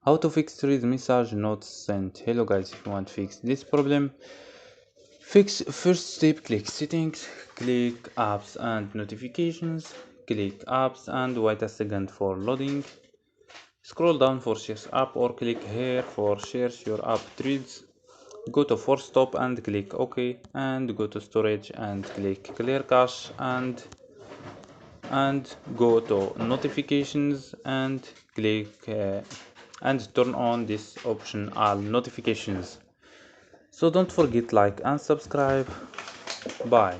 How to fix read message not sent. Hello guys, if you want to fix this problem, first step, click settings, click apps and notifications, click apps and wait a second for loading. Scroll down for shares app or click here for shares your app threads. Go to force stop and click OK, and go to storage and click clear cache, and go to notifications and click and turn on this option, all notifications. So don't forget like and subscribe. Bye.